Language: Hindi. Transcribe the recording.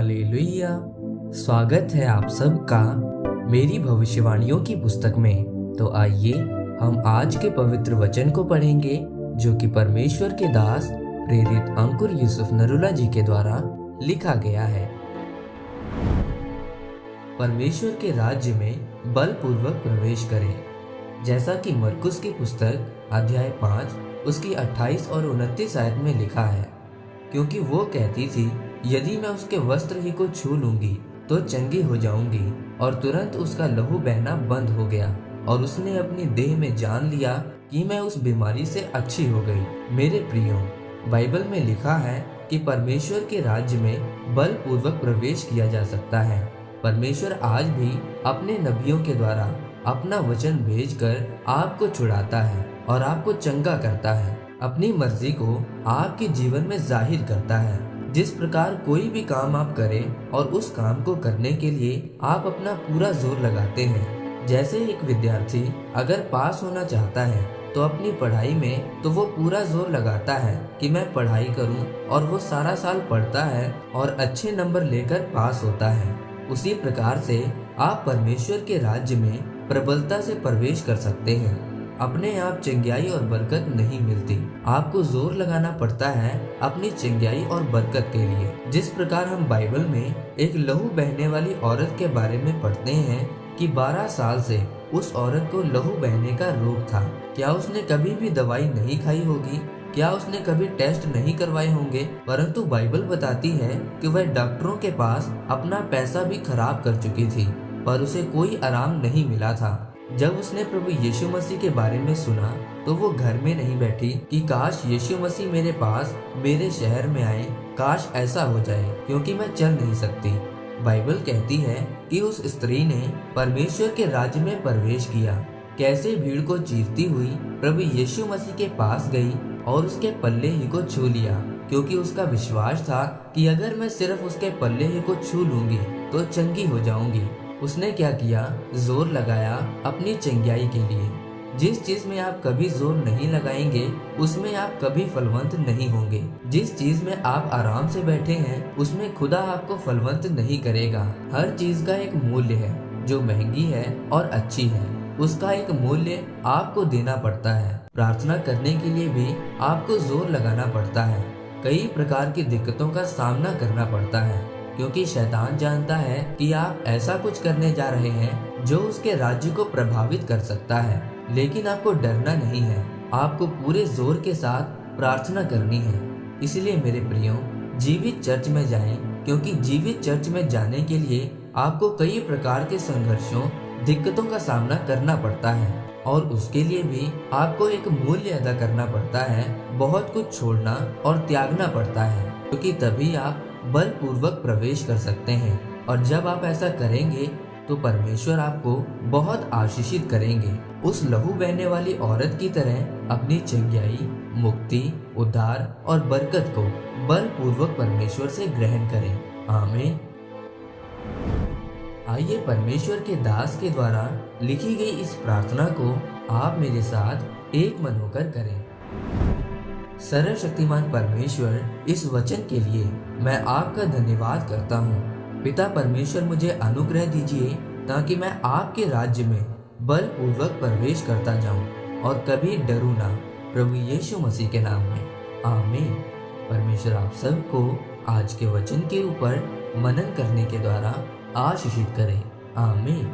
हालेलुया। स्वागत है आप सबका मेरी भविष्यवाणियों की पुस्तक में। तो आइए हम आज के पवित्र वचन को पढ़ेंगे जो कि परमेश्वर के दास प्रेरित अंकुर यूसुफ नरूला जी के द्वारा लिखा गया है। परमेश्वर के राज्य में बलपूर्वक प्रवेश करें। जैसा कि मरकुस की पुस्तक अध्याय 5 उसकी 28 और 29 आयत में लिखा है, क्योंकि वो कहती थी, यदि मैं उसके वस्त्र ही को छू लूंगी तो चंगी हो जाऊंगी। और तुरंत उसका लहू बहना बंद हो गया और उसने अपनी देह में जान लिया कि मैं उस बीमारी से अच्छी हो गई। मेरे प्रियो, बाइबल में लिखा है कि परमेश्वर के राज्य में बलपूर्वक प्रवेश किया जा सकता है। परमेश्वर आज भी अपने नबियों के द्वारा अपना वचन भेजकर आपको छुड़ाता है और आपको चंगा करता है। अपनी मर्जी को आपके जीवन में जाहिर करता है। जिस प्रकार कोई भी काम आप करें और उस काम को करने के लिए आप अपना पूरा जोर लगाते हैं। जैसे एक विद्यार्थी अगर पास होना चाहता है तो अपनी पढ़ाई में तो वो पूरा जोर लगाता है कि मैं पढ़ाई करूं, और वो सारा साल पढ़ता है और अच्छे नंबर लेकर पास होता है। उसी प्रकार से आप परमेश्वर के राज्य में प्रबलता से प्रवेश कर सकते हैं। अपने आप चंगाई और बरकत नहीं मिलती, आपको जोर लगाना पड़ता है अपनी चंगाई और बरकत के लिए। जिस प्रकार हम बाइबल में एक लहू बहने वाली औरत के बारे में पढ़ते हैं कि 12 साल से उस औरत को लहू बहने का रोग था। क्या उसने कभी भी दवाई नहीं खाई होगी? क्या उसने कभी टेस्ट नहीं करवाए होंगे? परंतु बाइबल बताती है कि वह डॉक्टरों के पास अपना पैसा भी खराब कर चुकी थी, पर उसे कोई आराम नहीं मिला था। जब उसने प्रभु यीशु मसीह के बारे में सुना तो वो घर में नहीं बैठी कि काश यीशु मसीह मेरे पास मेरे शहर में आए, काश ऐसा हो जाए, क्योंकि मैं चल नहीं सकती। बाइबल कहती है कि उस स्त्री ने परमेश्वर के राज्य में प्रवेश किया। कैसे भीड़ को चीरती हुई प्रभु यीशु मसीह के पास गई और उसके पल्ले ही को छू लिया, क्योंकि उसका विश्वास था कि अगर मैं सिर्फ उसके पल्ले ही को छू लूंगी तो चंगी हो जाऊंगी। उसने क्या किया? जोर लगाया अपनी चंगाई के लिए। जिस चीज में आप कभी जोर नहीं लगाएंगे उसमें आप कभी फलवंत नहीं होंगे। जिस चीज में आप आराम से बैठे हैं उसमें खुदा आपको फलवंत नहीं करेगा। हर चीज का एक मूल्य है, जो महंगी है और अच्छी है, उसका एक मूल्य आपको देना पड़ता है। प्रार्थना करने के लिए भी आपको जोर लगाना पड़ता है। कई प्रकार की दिक्कतों का सामना करना पड़ता है, क्योंकि शैतान जानता है कि आप ऐसा कुछ करने जा रहे हैं जो उसके राज्य को प्रभावित कर सकता है। लेकिन आपको डरना नहीं है, आपको पूरे जोर के साथ प्रार्थना करनी है। इसलिए मेरे प्रियो, जीवित चर्च में जाएं, क्योंकि जीवित चर्च में जाने के लिए आपको कई प्रकार के संघर्षों, दिक्कतों का सामना करना पड़ता है, और उसके लिए भी आपको एक मूल्य अदा करना पड़ता है। बहुत कुछ छोड़ना और त्यागना पड़ता है, क्योंकि तभी आप बलपूर्वक प्रवेश कर सकते हैं। और जब आप ऐसा करेंगे तो परमेश्वर आपको बहुत आशीषित करेंगे। उस लहू बहने वाली औरत की तरह अपनी चंगाई, मुक्ति, उद्धार और बरकत को बलपूर्वक परमेश्वर से ग्रहण करें। आमीन। आइए परमेश्वर के दास के द्वारा लिखी गई इस प्रार्थना को आप मेरे साथ एक मन होकर करें। सर्वशक्तिमान परमेश्वर, इस वचन के लिए मैं आपका धन्यवाद करता हूँ। पिता परमेश्वर, मुझे अनुग्रह दीजिए ताकि मैं आपके राज्य में बलपूर्वक प्रवेश करता जाऊँ और कभी डरूं ना। प्रभु यीशु मसीह के नाम में आमीन। परमेश्वर आप सबको आज के वचन के ऊपर मनन करने के द्वारा आशीषित करे। आमीन।